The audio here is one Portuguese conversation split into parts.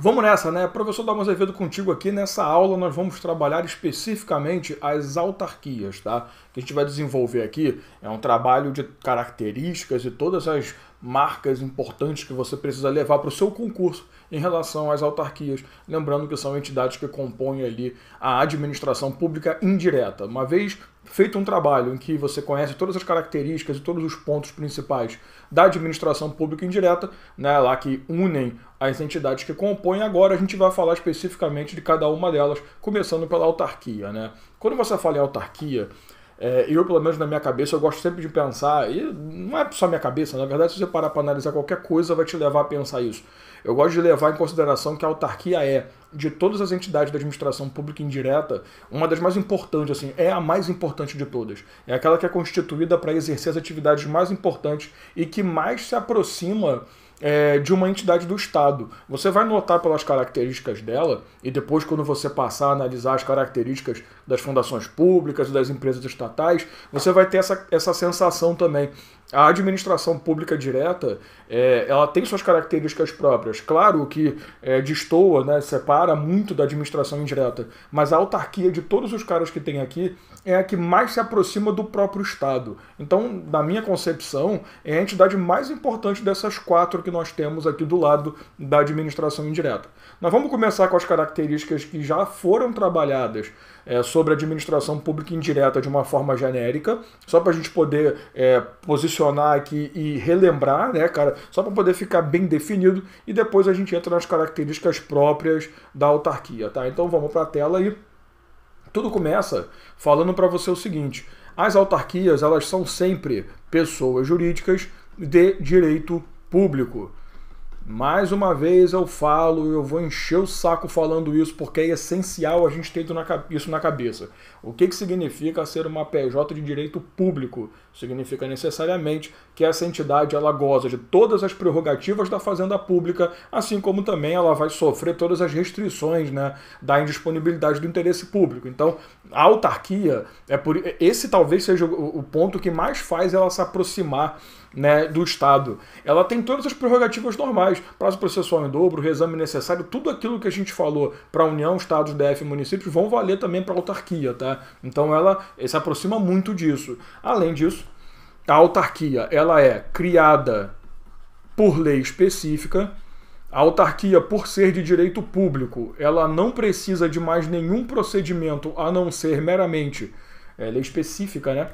Vamos nessa, né? Professor Dalmo Azevedo contigo aqui. Nessa aula nós vamos trabalhar especificamente as autarquias, tá? O que a gente vai desenvolver aqui é um trabalho de características e todas as marcas importantes que você precisa levar para o seu concurso em relação às autarquias. Lembrando que são entidades que compõem ali a administração pública indireta. Uma vez feito um trabalho em que você conhece todas as características e todos os pontos principais da administração pública indireta, né, lá que unem as entidades que compõem, agora a gente vai falar especificamente de cada uma delas, começando pela autarquia, né? Quando você fala em autarquia, eu, pelo menos na minha cabeça, eu gosto sempre de pensar, e não é só minha cabeça, na verdade, se você parar para analisar qualquer coisa, vai te levar a pensar isso. Eu gosto de levar em consideração que a autarquia de todas as entidades da administração pública indireta, uma das mais importantes, assim, é a mais importante de todas. É aquela que é constituída para exercer as atividades mais importantes e que mais se aproxima de uma entidade do Estado. Você vai notar pelas características dela, e depois quando você passar a analisar as características das fundações públicas e das empresas estatais, você vai ter essa sensação também. A administração pública direta, ela tem suas características próprias. Claro que destoa, né, separa muito da administração indireta, mas a autarquia de todos os caras que tem aqui é a que mais se aproxima do próprio Estado. Então, na minha concepção, é a entidade mais importante dessas quatro que nós temos aqui do lado da administração indireta. Nós vamos começar com as características que já foram trabalhadas sobre a administração pública indireta de uma forma genérica, só para a gente poder posicionar aqui e relembrar, né, cara, só para poder ficar bem definido, e depois a gente entra nas características próprias da autarquia, tá? Então vamos para a tela aí. Tudo começa falando para você o seguinte: as autarquias, elas são sempre pessoas jurídicas de direito público. Mais uma vez eu falo, eu vou encher o saco falando isso, porque é essencial a gente ter isso na cabeça. O que significa ser uma PJ de direito público? Significa necessariamente que essa entidade ela goza de todas as prerrogativas da fazenda pública, assim como também ela vai sofrer todas as restrições, né, da indisponibilidade do interesse público. Então, a autarquia, esse talvez seja o ponto que mais faz ela se aproximar, né, do Estado. Ela tem todas as prerrogativas normais, prazo processual em dobro, reexame necessário, tudo aquilo que a gente falou para a União, Estados, DF e municípios vão valer também para a autarquia, tá? Então ela se aproxima muito disso. Além disso, a autarquia ela é criada por lei específica. A autarquia, por ser de direito público, ela não precisa de mais nenhum procedimento a não ser meramente lei específica, né?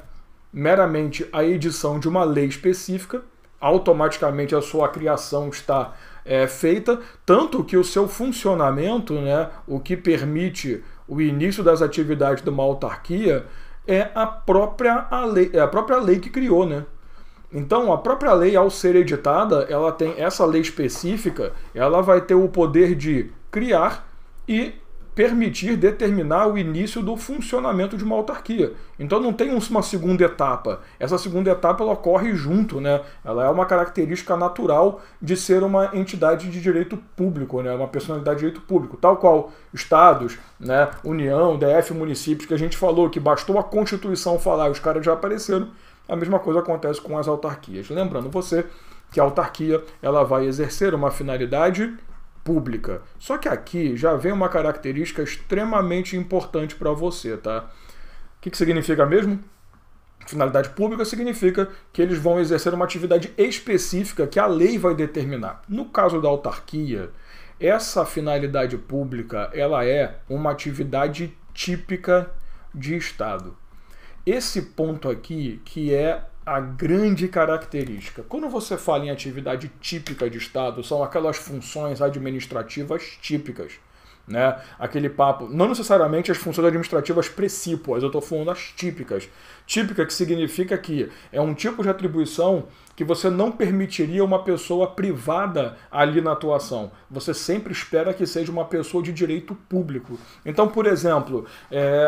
Meramente a edição de uma lei específica, automaticamente a sua criação está feita, tanto que o seu funcionamento, né, o que permite o início das atividades de uma autarquia, é a própria lei que criou, né? Então, a própria lei, ao ser editada, ela tem essa lei específica, ela vai ter o poder de criar e permitir determinar o início do funcionamento de uma autarquia. Então não tem uma segunda etapa. Essa segunda etapa ela ocorre junto, né? Ela é uma característica natural de ser uma entidade de direito público, né? Uma personalidade de direito público, tal qual estados, né? União, DF, municípios, que a gente falou que bastou a Constituição falar, os caras já apareceram. A mesma coisa acontece com as autarquias. Lembrando você que a autarquia ela vai exercer uma finalidade pública. Só que aqui já vem uma característica extremamente importante para você, tá? O que significa mesmo? Finalidade pública significa que eles vão exercer uma atividade específica que a lei vai determinar. No caso da autarquia, essa finalidade pública ela é uma atividade típica de Estado. Esse ponto aqui que é a grande característica. Quando você fala em atividade típica de Estado, são aquelas funções administrativas típicas, né? Aquele papo, não necessariamente as funções administrativas precípuas, eu estou falando as típicas. Típica que significa que é um tipo de atribuição que você não permitiria uma pessoa privada ali na atuação. Você sempre espera que seja uma pessoa de direito público. Então, por exemplo,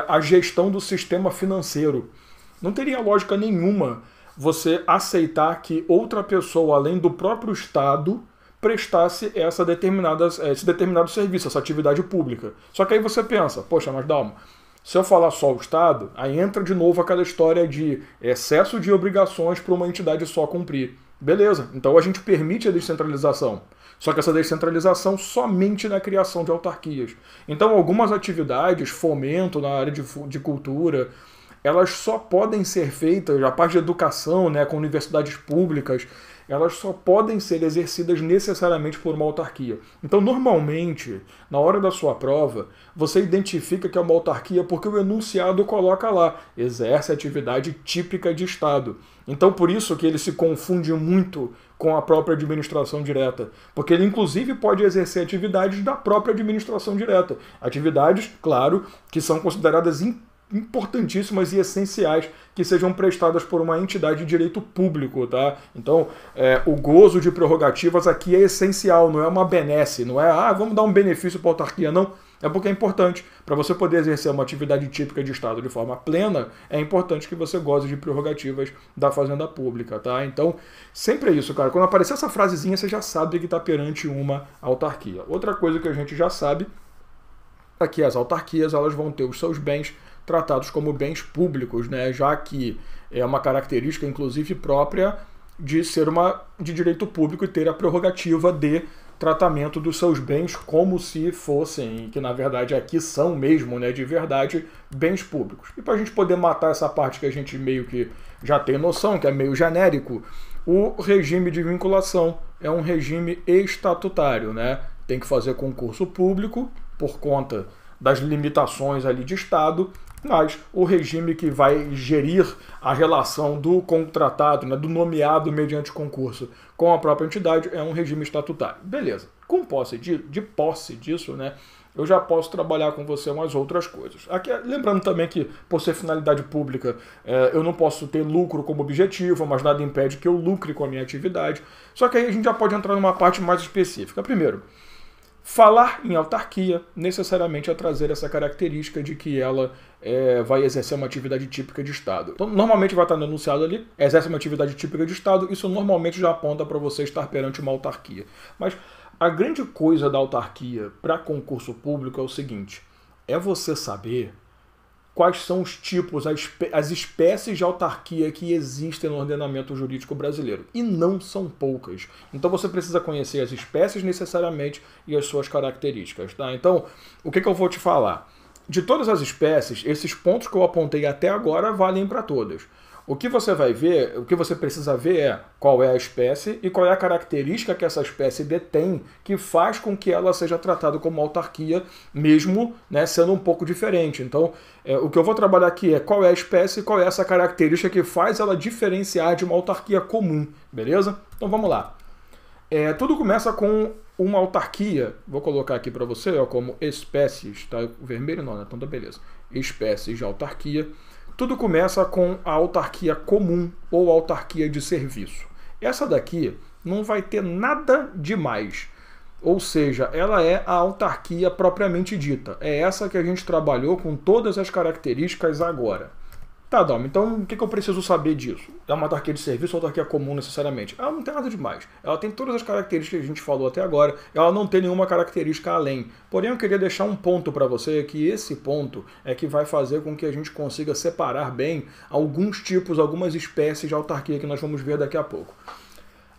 a gestão do sistema financeiro. Não teria lógica nenhuma você aceitar que outra pessoa, além do próprio Estado, prestasse esse determinado serviço, essa atividade pública. Só que aí você pensa, poxa, mas Dalmo, se eu falar só o Estado, aí entra de novo aquela história de excesso de obrigações para uma entidade só cumprir. Beleza, então a gente permite a descentralização. Só que essa descentralização somente na criação de autarquias. Então algumas atividades, fomento na área de cultura, elas só podem ser feitas, a parte de educação, né, com universidades públicas, elas só podem ser exercidas necessariamente por uma autarquia. Então, normalmente, na hora da sua prova, você identifica que é uma autarquia porque o enunciado coloca lá, exerce atividade típica de Estado. Então, por isso que ele se confunde muito com a própria administração direta, porque ele, inclusive, pode exercer atividades da própria administração direta. Atividades, claro, que são consideradas importantíssimas e essenciais que sejam prestadas por uma entidade de direito público, tá? Então, o gozo de prerrogativas aqui é essencial, não é uma benesse, não é, vamos dar um benefício para a autarquia, não. É porque é importante. Para você poder exercer uma atividade típica de Estado de forma plena, é importante que você goze de prerrogativas da Fazenda Pública, tá? Então, sempre é isso, cara. Quando aparecer essa frasezinha, você já sabe que está perante uma autarquia. Outra coisa que a gente já sabe é que as autarquias, elas vão ter os seus bens tratados como bens públicos, né? Já que é uma característica, inclusive, própria de ser de direito público e ter a prerrogativa de tratamento dos seus bens como se fossem, que na verdade aqui são mesmo, né, de verdade, bens públicos. E para a gente poder matar essa parte que a gente meio que já tem noção, que é meio genérico, o regime de vinculação é um regime estatutário, né? Tem que fazer concurso público por conta das limitações ali de Estado, mas o regime que vai gerir a relação do contratado, né, do nomeado mediante concurso com a própria entidade é um regime estatutário. Beleza. Com posse de posse disso, né, eu já posso trabalhar com você umas outras coisas. Aqui, lembrando também que, por ser finalidade pública, eu não posso ter lucro como objetivo, mas nada impede que eu lucre com a minha atividade. Só que aí a gente já pode entrar numa parte mais específica. Primeiro, falar em autarquia necessariamente é trazer essa característica de que ela vai exercer uma atividade típica de Estado. Então, normalmente vai estar no enunciado ali, exerce uma atividade típica de Estado, isso normalmente já aponta para você estar perante uma autarquia. Mas a grande coisa da autarquia para concurso público é o seguinte, é você saber quais são os tipos, as espécies de autarquia que existem no ordenamento jurídico brasileiro. E não são poucas. Então você precisa conhecer as espécies necessariamente e as suas características, tá? Então, o que eu vou te falar? De todas as espécies, esses pontos que eu apontei até agora valem para todas. O que você vai ver, o que você precisa ver é qual é a espécie e qual é a característica que essa espécie detém que faz com que ela seja tratada como autarquia, mesmo, né, sendo um pouco diferente. Então, o que eu vou trabalhar aqui é qual é a espécie e qual é essa característica que faz ela diferenciar de uma autarquia comum, beleza? Então vamos lá. Tudo começa com uma autarquia, vou colocar aqui para você como espécies, tá? O vermelho não, né? Então tá beleza. Espécies de autarquia. Tudo começa com a autarquia comum ou autarquia de serviço. Essa daqui não vai ter nada demais. Ou seja, ela é a autarquia propriamente dita. É essa que a gente trabalhou com todas as características agora. Tá, Dalma, então o que eu preciso saber disso? É uma autarquia de serviço ou autarquia comum necessariamente? Ela não tem nada demais. Ela tem todas as características que a gente falou até agora. Ela não tem nenhuma característica além. Porém, eu queria deixar um ponto para você, que esse ponto é que vai fazer com que a gente consiga separar bem alguns tipos, algumas espécies de autarquia que nós vamos ver daqui a pouco.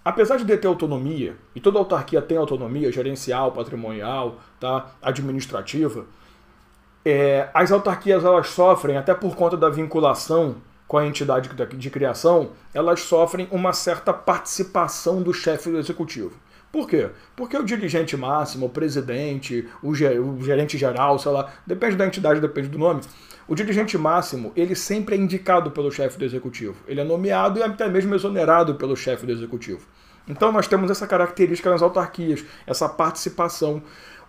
Apesar de ter autonomia, e toda autarquia tem autonomia gerencial, patrimonial, tá, administrativa, as autarquias elas sofrem, até por conta da vinculação com a entidade de criação, elas sofrem uma certa participação do chefe do executivo. Por quê? Porque o dirigente máximo, o presidente, o gerente geral, sei lá, depende da entidade, depende do nome, o dirigente máximo, ele sempre é indicado pelo chefe do executivo. Ele é nomeado e até mesmo exonerado pelo chefe do executivo. Então nós temos essa característica nas autarquias, essa participação.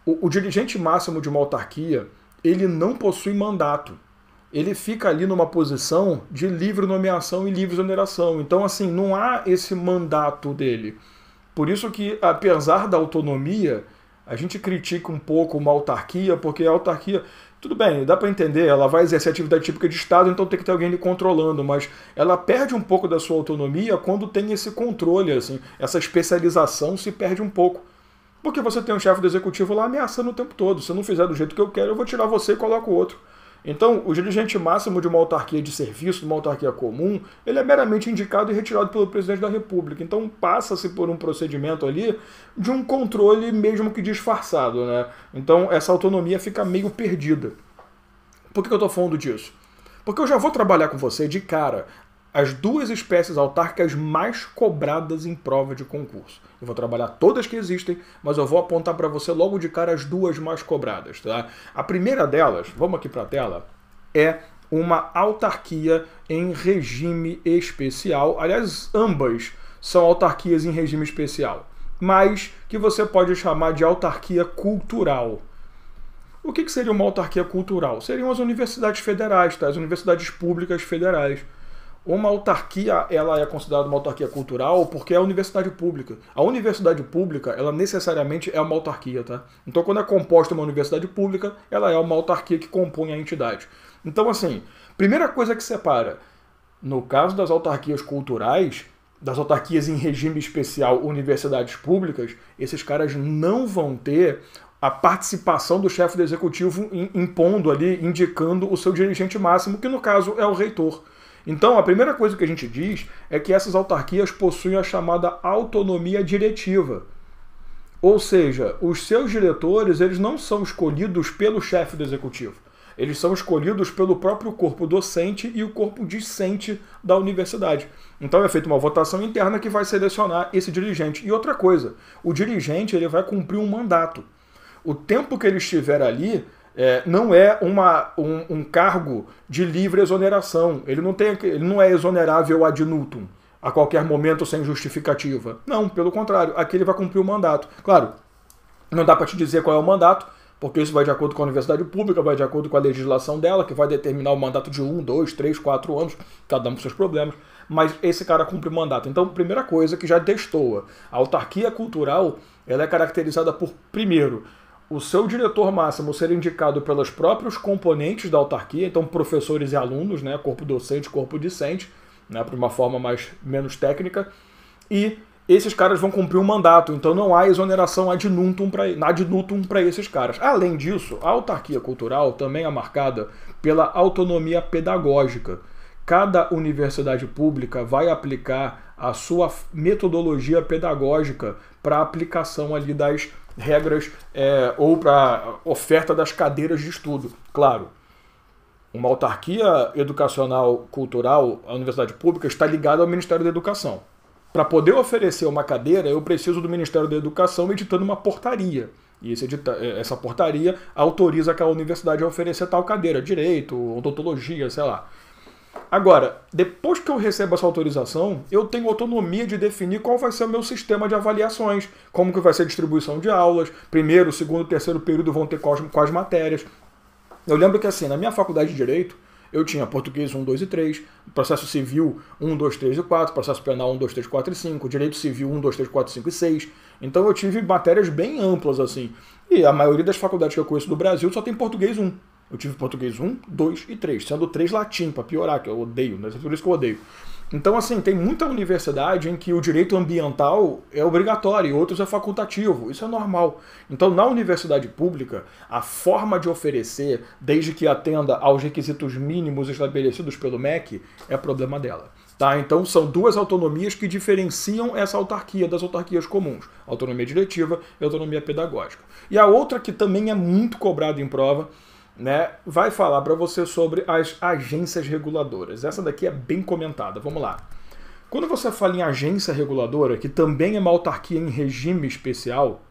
O dirigente máximo de uma autarquia, ele não possui mandato. Ele fica ali numa posição de livre nomeação e livre exoneração. Então, assim, não há esse mandato dele. Por isso que, apesar da autonomia, a gente critica um pouco uma autarquia, porque a autarquia, tudo bem, dá para entender, ela vai exercer atividade típica de Estado, então tem que ter alguém lhe controlando, mas ela perde um pouco da sua autonomia quando tem esse controle, assim, essa especialização se perde um pouco. Porque você tem um chefe do executivo lá ameaçando o tempo todo. Se eu não fizer do jeito que eu quero, eu vou tirar você e coloco outro. Então, o dirigente máximo de uma autarquia de serviço, de uma autarquia comum, ele é meramente indicado e retirado pelo presidente da República. Então, passa-se por um procedimento ali de um controle mesmo que disfarçado, né? Então, essa autonomia fica meio perdida. Por que eu estou falando disso? Porque eu já vou trabalhar com você de cara as duas espécies autárquicas mais cobradas em prova de concurso. Eu vou trabalhar todas que existem, mas eu vou apontar para você logo de cara as duas mais cobradas. Tá? A primeira delas, vamos aqui para a tela, é uma autarquia em regime especial. Aliás, ambas são autarquias em regime especial, mas que você pode chamar de autarquia cultural. O que seria uma autarquia cultural? Seriam as universidades federais, tá? As universidades públicas federais. Uma autarquia, ela é considerada uma autarquia cultural porque é a universidade pública. A universidade pública, ela necessariamente é uma autarquia, tá? Então, quando é composta uma universidade pública, ela é uma autarquia que compõe a entidade. Então, assim, primeira coisa que separa, no caso das autarquias culturais, das autarquias em regime especial, universidades públicas, esses caras não vão ter a participação do chefe do executivo impondo ali, indicando o seu dirigente máximo, que no caso é o reitor. Então, a primeira coisa que a gente diz é que essas autarquias possuem a chamada autonomia diretiva. Ou seja, os seus diretores, eles não são escolhidos pelo chefe do executivo. Eles são escolhidos pelo próprio corpo docente e o corpo discente da universidade. Então é feita uma votação interna que vai selecionar esse dirigente. E outra coisa, o dirigente ele vai cumprir um mandato. O tempo que ele estiver ali não é um cargo de livre exoneração. Ele não é exonerável ad nutum, a qualquer momento sem justificativa. Não, pelo contrário, aqui ele vai cumprir o mandato. Claro, não dá para te dizer qual é o mandato, porque isso vai de acordo com a universidade pública, vai de acordo com a legislação dela, que vai determinar o mandato de 1, 2, 3, 4 anos, cada um com seus problemas, mas esse cara cumpre o mandato. Então, primeira coisa que já destoa, a autarquia cultural, ela é caracterizada por, primeiro, o seu diretor máximo ser indicado pelos próprios componentes da autarquia, então professores e alunos, né, corpo docente, corpo discente, né, por uma forma menos técnica, e esses caras vão cumprir um mandato, então não há exoneração ad nutum para esses caras. Além disso, a autarquia cultural também é marcada pela autonomia pedagógica. Cada universidade pública vai aplicar a sua metodologia pedagógica para a aplicação ali das regras ou para oferta das cadeiras de estudo. Claro, uma autarquia educacional cultural, a universidade pública, está ligada ao Ministério da Educação. Para poder oferecer uma cadeira, eu preciso do Ministério da Educação editando uma portaria. E essa portaria autoriza aquela universidade a oferecer tal cadeira, direito, odontologia, sei lá. Agora, depois que eu recebo essa autorização, eu tenho autonomia de definir qual vai ser o meu sistema de avaliações, como que vai ser a distribuição de aulas, primeiro, segundo, terceiro período vão ter quais matérias. Eu lembro que assim, na minha faculdade de Direito, eu tinha português 1, 2 e 3, processo civil 1, 2, 3 e 4, processo penal 1, 2, 3, 4 e 5, direito civil 1, 2, 3, 4, 5 e 6. Então eu tive matérias bem amplas assim. E a maioria das faculdades que eu conheço do Brasil só tem português 1. Eu tive português 1, 2 e 3, sendo 3 latim, para piorar, que eu odeio, né? É por isso que eu odeio. Então, assim, tem muita universidade em que o direito ambiental é obrigatório e outros é facultativo. Isso é normal. Então, na universidade pública, a forma de oferecer, desde que atenda aos requisitos mínimos estabelecidos pelo MEC, é problema dela. Tá? Então, são duas autonomias que diferenciam essa autarquia das autarquias comuns. Autonomia diretiva e autonomia pedagógica. E a outra que também é muito cobrada em prova, né, vai falar para você sobre as agências reguladoras. Essa daqui é bem comentada. Vamos lá. Quando você fala em agência reguladora, que também é uma autarquia em regime especial,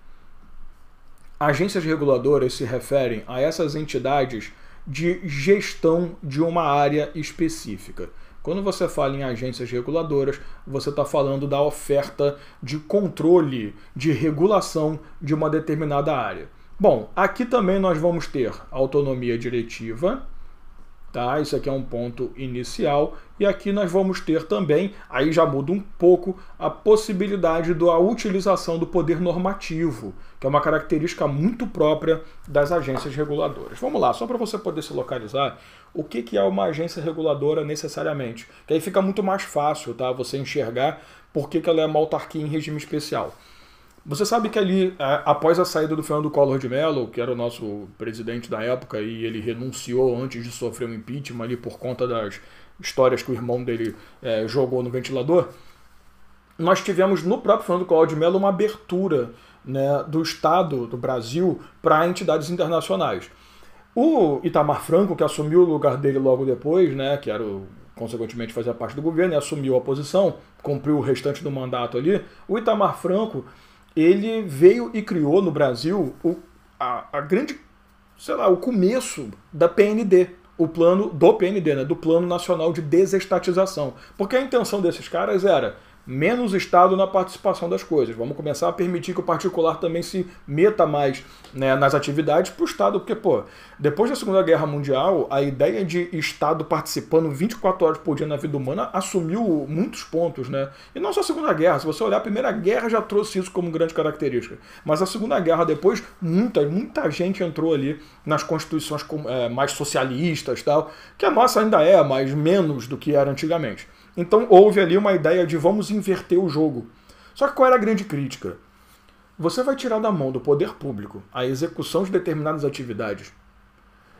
agências reguladoras se referem a essas entidades de gestão de uma área específica. Quando você fala em agências reguladoras, você está falando da oferta de controle, de regulação de uma determinada área. Bom, aqui também nós vamos ter autonomia diretiva, tá? Isso aqui é um ponto inicial. E aqui nós vamos ter também, aí já muda um pouco, a possibilidade da utilização do poder normativo, que é uma característica muito própria das agências reguladoras. Vamos lá, só para você poder se localizar, o que é uma agência reguladora necessariamente? Que aí fica muito mais fácil, tá? Você enxergar por que ela é uma autarquia em regime especial. Você sabe que ali, após a saída do Fernando Collor de Mello, que era o nosso presidente da época, e ele renunciou antes de sofrer um impeachment ali por conta das histórias que o irmão dele jogou no ventilador, nós tivemos no próprio Fernando Collor de Mello uma abertura, né, do Estado do Brasil para entidades internacionais. O Itamar Franco, que assumiu o lugar dele logo depois, né, que era consequentemente fazia parte do governo e assumiu a posição, cumpriu o restante do mandato ali, o Itamar Franco, ele veio e criou no Brasil a grande, sei lá, o começo da PND, o plano do PND, né, do Plano Nacional de Desestatização. Porque a intenção desses caras era menos Estado na participação das coisas. Vamos começar a permitir que o particular também se meta mais, né, nas atividades para o Estado, porque, pô, depois da Segunda Guerra Mundial, a ideia de Estado participando 24 horas por dia na vida humana assumiu muitos pontos, né? E não só a Segunda Guerra, se você olhar, a Primeira Guerra já trouxe isso como grande característica, mas a Segunda Guerra depois, muita gente entrou ali nas constituições mais socialistas, tal, que a nossa ainda mas menos do que era antigamente. Então houve ali uma ideia de vamos inverter o jogo. Só que qual era a grande crítica? Você vai tirar da mão do poder público a execução de determinadas atividades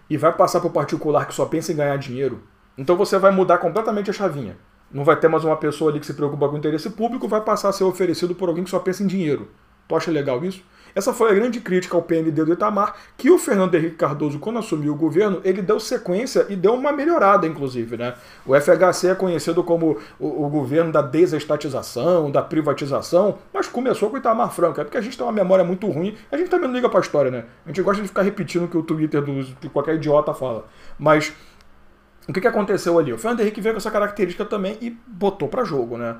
e vai passar para o particular que só pensa em ganhar dinheiro. Então você vai mudar completamente a chavinha. Não vai ter mais uma pessoa ali que se preocupa com o interesse público, vai passar a ser oferecido por alguém que só pensa em dinheiro. Tu acha legal isso? Essa foi a grande crítica ao PND do Itamar, que o Fernando Henrique Cardoso, quando assumiu o governo, ele deu sequência e deu uma melhorada, inclusive, né? O FHC é conhecido como o governo da desestatização, da privatização, mas começou com o Itamar Franco, porque a gente tem uma memória muito ruim, a gente também não liga pra história, né? A gente gosta de ficar repetindo o que o Twitter de qualquer idiota fala. Mas o que aconteceu ali? O Fernando Henrique veio com essa característica também e botou pra jogo, né?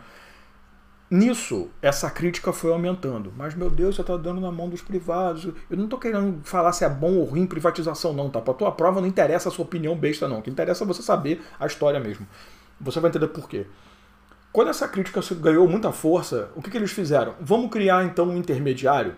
Nisso, essa crítica foi aumentando. Mas, meu Deus, você está dando na mão dos privados. Eu não estou querendo falar se é bom ou ruim privatização, não, tá? Para a tua prova não interessa a sua opinião besta, não. O que interessa é você saber a história mesmo. Você vai entender por quê. Quando essa crítica ganhou muita força, o que eles fizeram? Vamos criar, então, um intermediário?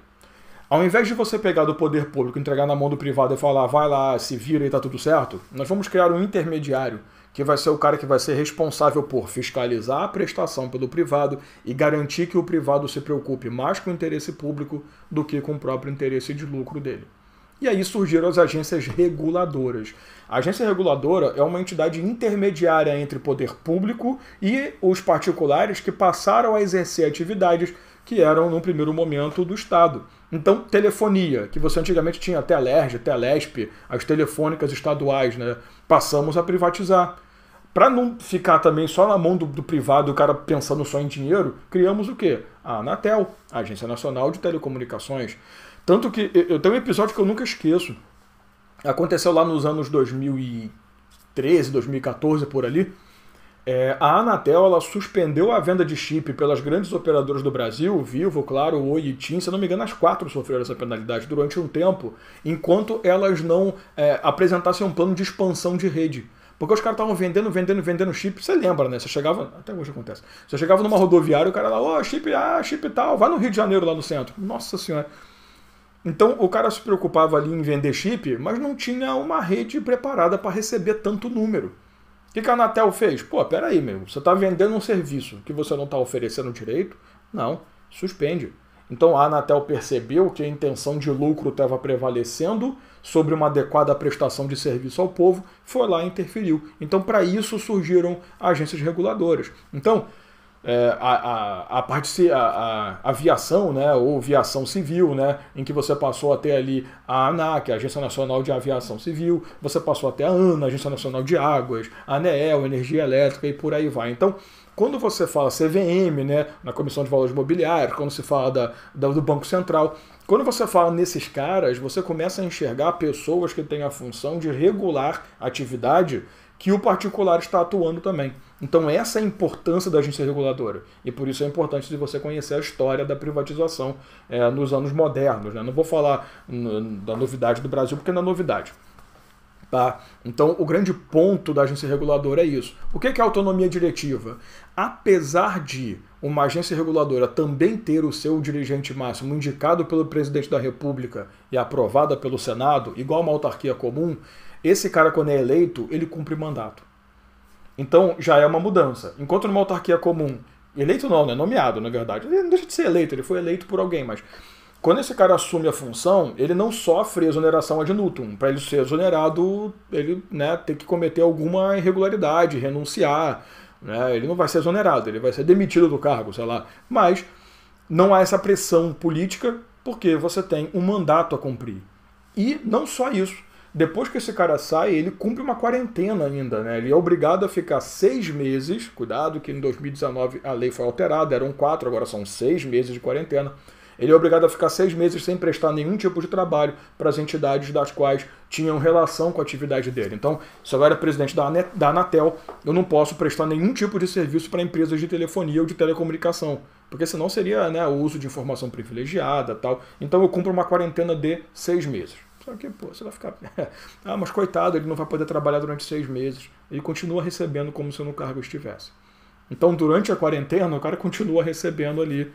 Ao invés de você pegar do poder público, entregar na mão do privado e falar, vai lá, se vira e tá tudo certo, nós vamos criar um intermediário que vai ser o cara que vai ser responsável por fiscalizar a prestação pelo privado e garantir que o privado se preocupe mais com o interesse público do que com o próprio interesse de lucro dele. E aí surgiram as agências reguladoras. A agência reguladora é uma entidade intermediária entre o poder público e os particulares que passaram a exercer atividades que eram, no primeiro momento, do Estado. Então, telefonia, que você antigamente tinha até Telerge, Telesp, as telefônicas estaduais, né? Passamos a privatizar. Para não ficar também só na mão do privado, o cara pensando só em dinheiro, criamos o quê? A Anatel, a Agência Nacional de Telecomunicações. Tanto que eu tenho um episódio que eu nunca esqueço. Aconteceu lá nos anos 2013, 2014, por ali. A Anatel ela suspendeu a venda de chip pelas grandes operadoras do Brasil, Vivo, Claro, Oi e TIM, se não me engano, as 4 sofreram essa penalidade durante um tempo, enquanto elas não apresentassem um plano de expansão de rede. Porque os caras estavam vendendo chip, você lembra, né? Você chegava, até hoje acontece, você chegava numa rodoviária, o cara lá, chip tal, vai no Rio de Janeiro, lá no centro. Nossa Senhora. Então o cara se preocupava ali em vender chip, mas não tinha uma rede preparada para receber tanto número. O que a Anatel fez? Pô, peraí, meu, você está vendendo um serviço que você não está oferecendo direito? Não, suspende. Então a Anatel percebeu que a intenção de lucro estava prevalecendo sobre uma adequada prestação de serviço ao povo, foi lá e interferiu. Então para isso surgiram agências reguladoras. Então a aviação, né, ou viação civil, né, em que você passou a ter ali a ANAC, a Agência Nacional de Aviação Civil, você passou até a ANA, a Agência Nacional de Águas, a ANEEL, Energia Elétrica e por aí vai. Então, quando você fala CVM, né, na Comissão de Valores Mobiliários, quando se fala do Banco Central, quando você fala nesses caras, você começa a enxergar pessoas que têm a função de regular a atividade que o particular está atuando também. Então essa é a importância da agência reguladora. E por isso é importante de você conhecer a história da privatização nos anos modernos, né? Não vou falar da novidade do Brasil, porque não é novidade. Tá? Então o grande ponto da agência reguladora é isso. O que é autonomia diretiva? Apesar de uma agência reguladora também ter o seu dirigente máximo indicado pelo presidente da República e aprovada pelo Senado, igual uma autarquia comum, esse cara, quando é eleito, ele cumpre mandato. Então já é uma mudança. Enquanto numa autarquia comum, Eleito não, né? Nomeado, na verdade. Ele não deixa de ser eleito, ele foi eleito por alguém, mas quando esse cara assume a função, ele não sofre exoneração ad nutum. Para ele ser exonerado, ele, né, tem que cometer alguma irregularidade, renunciar. Né? Ele não vai ser exonerado, ele vai ser demitido do cargo, sei lá. Mas não há essa pressão política porque você tem um mandato a cumprir. E não só isso. Depois que esse cara sai, ele cumpre uma quarentena ainda, né? Ele é obrigado a ficar 6 meses, cuidado que em 2019 a lei foi alterada, eram 4, agora são 6 meses de quarentena. Ele é obrigado a ficar 6 meses sem prestar nenhum tipo de trabalho para as entidades das quais tinham relação com a atividade dele. Então, se eu era presidente da Anatel, eu não posso prestar nenhum tipo de serviço para empresas de telefonia ou de telecomunicação, porque senão seria, né, o uso de informação privilegiada e tal. Então eu cumpro uma quarentena de 6 meses. Só que, pô, você vai ficar... ah, mas coitado, ele não vai poder trabalhar durante 6 meses. Ele continua recebendo como se no cargo estivesse. Então, durante a quarentena, o cara continua recebendo ali.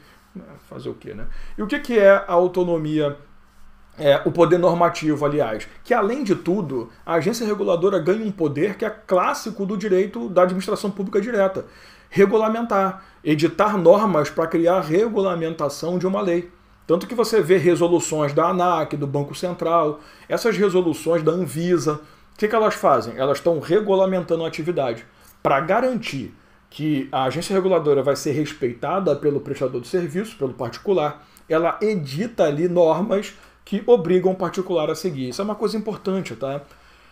Fazer o quê, né? E o que é a autonomia, o poder normativo, aliás? Que, além de tudo, a agência reguladora ganha um poder que é clássico do direito da administração pública direta. Regulamentar, editar normas para criar regulamentação de uma lei. Tanto que você vê resoluções da ANAC, do Banco Central, essas resoluções da Anvisa. O que elas fazem? Elas estão regulamentando a atividade para garantir que a agência reguladora vai ser respeitada pelo prestador de serviço, pelo particular. Ela edita ali normas que obrigam o particular a seguir. Isso é uma coisa importante, tá?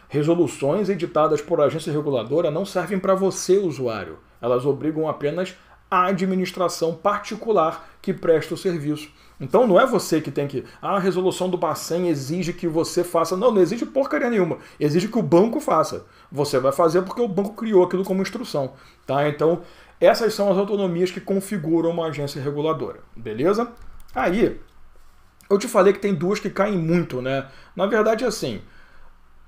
Resoluções editadas por agência reguladora não servem para você, usuário. Elas obrigam apenas a administração particular que presta o serviço. Então não é você que tem que... a resolução do Bacen exige que você faça... Não exige porcaria nenhuma. Exige que o banco faça. Você vai fazer porque o banco criou aquilo como instrução. Tá? Então, essas são as autonomias que configuram uma agência reguladora. Beleza? Aí, eu te falei que tem duas que caem muito, né? Na verdade, é assim...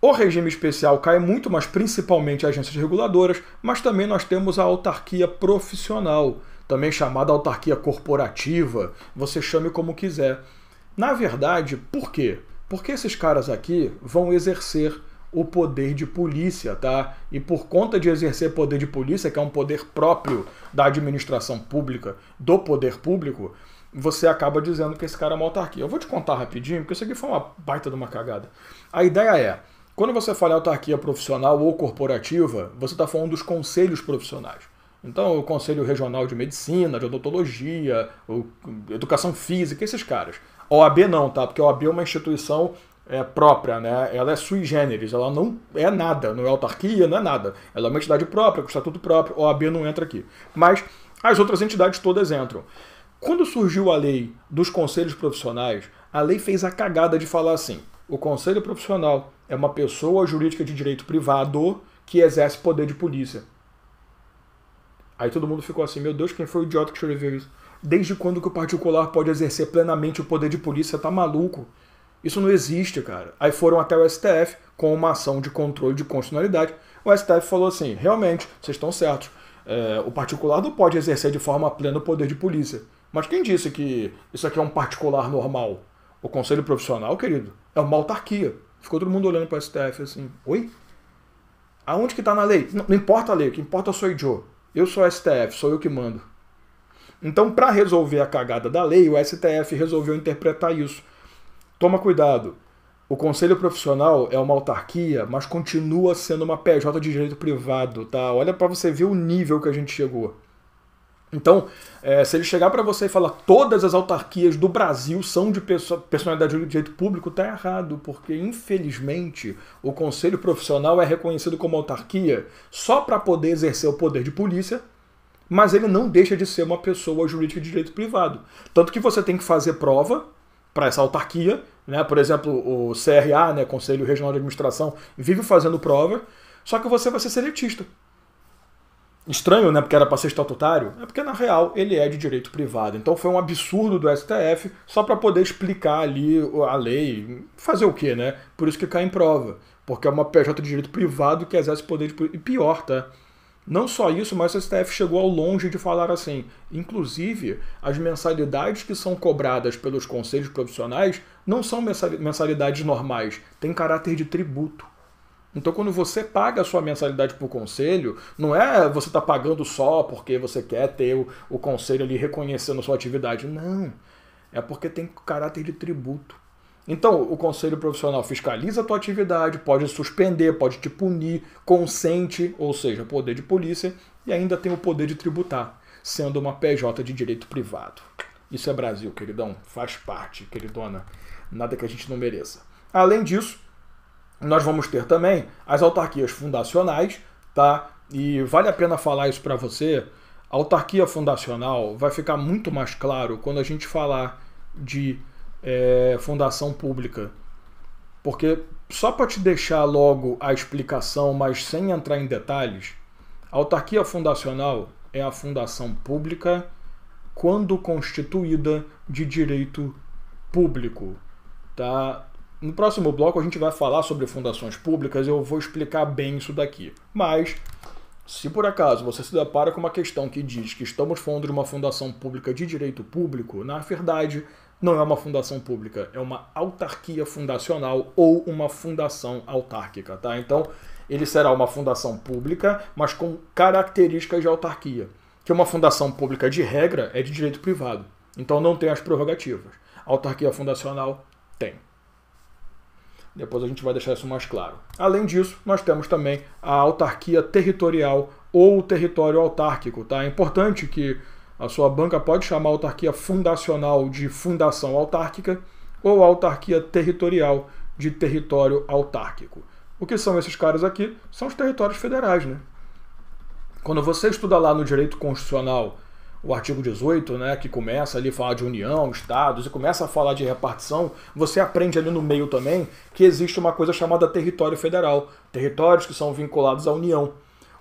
o regime especial cai muito, mas principalmente agências reguladoras, mas também nós temos a autarquia profissional, também chamada autarquia corporativa, você chame como quiser. Na verdade, por quê? Porque esses caras aqui vão exercer o poder de polícia, tá? E por conta de exercer poder de polícia, que é um poder próprio da administração pública, do poder público, você acaba dizendo que esse cara é uma autarquia. Eu vou te contar rapidinho, porque isso aqui foi uma baita de uma cagada. A ideia é, quando você fala em autarquia profissional ou corporativa, você está falando dos conselhos profissionais. Então, o Conselho Regional de Medicina, de Odontologia, Educação Física, esses caras. A OAB não, tá? Porque a OAB é uma instituição própria, né? Ela é sui generis, ela não é nada, não é autarquia, não é nada. Ela é uma entidade própria, com estatuto próprio, a OAB não entra aqui. Mas as outras entidades todas entram. Quando surgiu a lei dos conselhos profissionais, a lei fez a cagada de falar assim: o conselho profissional é uma pessoa jurídica de direito privado que exerce poder de polícia. Aí todo mundo ficou assim, meu Deus, quem foi o idiota que escreveu isso? Desde quando que o particular pode exercer plenamente o poder de polícia? Tá maluco? Isso não existe, cara. Aí foram até o STF com uma ação de controle de constitucionalidade. O STF falou assim, realmente, vocês estão certos. O particular não pode exercer de forma plena o poder de polícia. Mas quem disse que isso aqui é um particular normal? O conselho profissional, querido, é uma autarquia. Ficou todo mundo olhando para o STF assim, oi? Aonde que está na lei? Não importa a lei, o que importa sou eu. Eu sou o STF, sou eu que mando. Então, para resolver a cagada da lei, o STF resolveu interpretar isso. Toma cuidado. O conselho profissional é uma autarquia, mas continua sendo uma PJ de direito privado, tá? Olha para você ver o nível que a gente chegou. Então, se ele chegar para você e falar todas as autarquias do Brasil são de personalidade de direito público, tá errado, porque infelizmente o conselho profissional é reconhecido como autarquia só para poder exercer o poder de polícia, mas ele não deixa de ser uma pessoa jurídica de direito privado. Tanto que você tem que fazer prova para essa autarquia, né? Por exemplo, o CRA, né, Conselho Regional de Administração, vive fazendo prova, só que você vai ser seletista. Estranho, né? Porque era para ser estatutário. É porque, na real, ele é de direito privado. Então foi um absurdo do STF só para poder explicar ali a lei. Fazer o quê, né? Por isso que cai em prova. Porque é uma PJ de direito privado que exerce poder de... E pior, tá? Não só isso, mas o STF chegou ao longe de falar assim. Inclusive, as mensalidades que são cobradas pelos conselhos profissionais não são mensalidades normais. Tem caráter de tributo. Então, quando você paga a sua mensalidade para o conselho, não é você tá pagando só porque você quer ter o conselho ali reconhecendo a sua atividade. Não. É porque tem caráter de tributo. Então, o conselho profissional fiscaliza a tua atividade, pode suspender, pode te punir, consente, ou seja, poder de polícia, e ainda tem o poder de tributar, sendo uma PJ de direito privado. Isso é Brasil, queridão. Faz parte, queridona. Nada que a gente não mereça. Além disso, nós vamos ter também as autarquias fundacionais, tá? E vale a pena falar isso para você. A autarquia fundacional vai ficar muito mais claro quando a gente falar de fundação pública. Porque, só para te deixar logo a explicação, mas sem entrar em detalhes, a autarquia fundacional é a fundação pública quando constituída de direito público. Tá? No próximo bloco a gente vai falar sobre fundações públicas e eu vou explicar bem isso daqui. Mas, se por acaso você se depara com uma questão que diz que estamos falando de uma fundação pública de direito público, na verdade não é uma fundação pública, é uma autarquia fundacional ou uma fundação autárquica. Tá? Então, ele será uma fundação pública, mas com características de autarquia. Que uma fundação pública, de regra, é de direito privado. Então não tem as prerrogativas. A autarquia fundacional tem. Depois a gente vai deixar isso mais claro. Além disso, nós temos também a autarquia territorial ou o território autárquico. Tá? É importante que a sua banca pode chamar a autarquia fundacional de fundação autárquica ou a autarquia territorial de território autárquico. O que são esses caras aqui? São os territórios federais, né? Quando você estuda lá no direito constitucional o artigo 18, né, que começa ali a falar de união, estados, e começa a falar de repartição, você aprende ali no meio também que existe uma coisa chamada território federal. Territórios que são vinculados à União.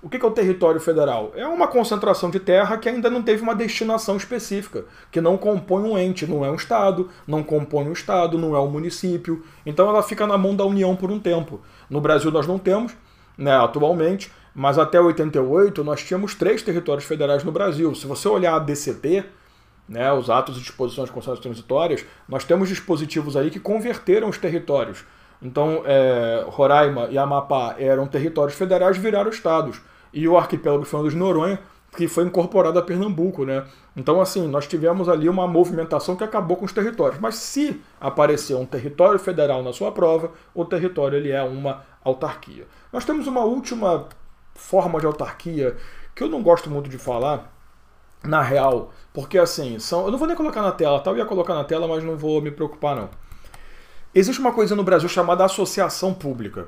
O que é o território federal? É uma concentração de terra que ainda não teve uma destinação específica, que não compõe um ente, não é um estado, não compõe um estado, não é um município. Então ela fica na mão da União por um tempo. No Brasil nós não temos, né, atualmente, mas até 88 nós tínhamos 3 territórios federais no Brasil. Se você olhar a DCT, né, os atos e disposições constitucionais transitórias, nós temos dispositivos aí que converteram os territórios. Então, Roraima e Amapá eram territórios federais, viraram estados. E o arquipélago Fernando de Noronha, que foi incorporado a Pernambuco, né? Então, assim, nós tivemos ali uma movimentação que acabou com os territórios. Mas se aparecer um território federal na sua prova, o território ele é uma autarquia. Nós temos uma última forma de autarquia que eu não gosto muito de falar, na real, porque assim, eu não vou nem colocar na tela, tá? Eu ia colocar na tela, mas não vou me preocupar, não. Existe uma coisa no Brasil chamada associação pública,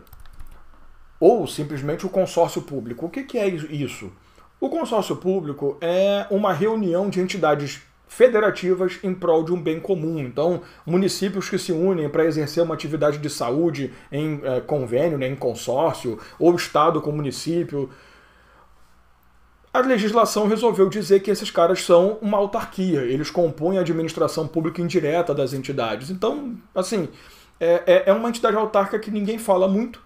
ou simplesmente o consórcio público. O que é isso? O consórcio público é uma reunião de entidades federativas em prol de um bem comum. Então, municípios que se unem para exercer uma atividade de saúde em convênio, né, em consórcio, ou estado com município. A legislação resolveu dizer que esses caras são uma autarquia, eles compõem a administração pública indireta das entidades. Então, assim, é uma entidade autárquica que ninguém fala muito.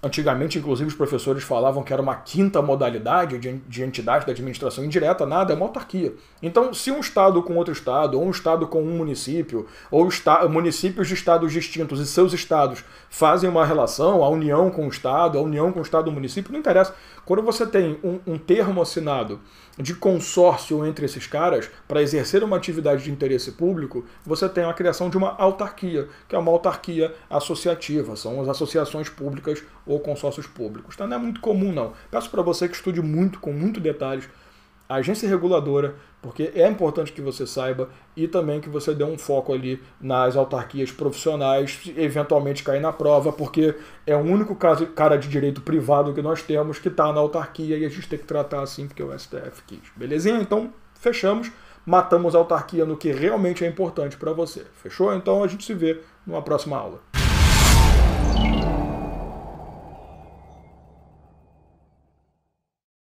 Antigamente, inclusive, os professores falavam que era uma quinta modalidade de entidade da administração indireta. Nada, é uma autarquia. Então, se um estado com outro estado, ou um estado com um município, ou municípios de estados distintos e seus estados fazem uma relação, a união com o estado, a união com o estado e o município, não interessa. Quando você tem um termo assinado de consórcio entre esses caras para exercer uma atividade de interesse público, você tem a criação de uma autarquia, que é uma autarquia associativa, são as associações públicas ou consórcios públicos. Então não é muito comum, não. Peço para você que estude muito, com muito detalhes, a agência reguladora, porque é importante que você saiba, e também que você dê um foco ali nas autarquias profissionais, eventualmente cair na prova, porque é o único cara de direito privado que nós temos que está na autarquia e a gente tem que tratar assim porque o STF quis. Belezinha? Então, fechamos. Matamos a autarquia no que realmente é importante para você. Fechou? Então a gente se vê numa próxima aula.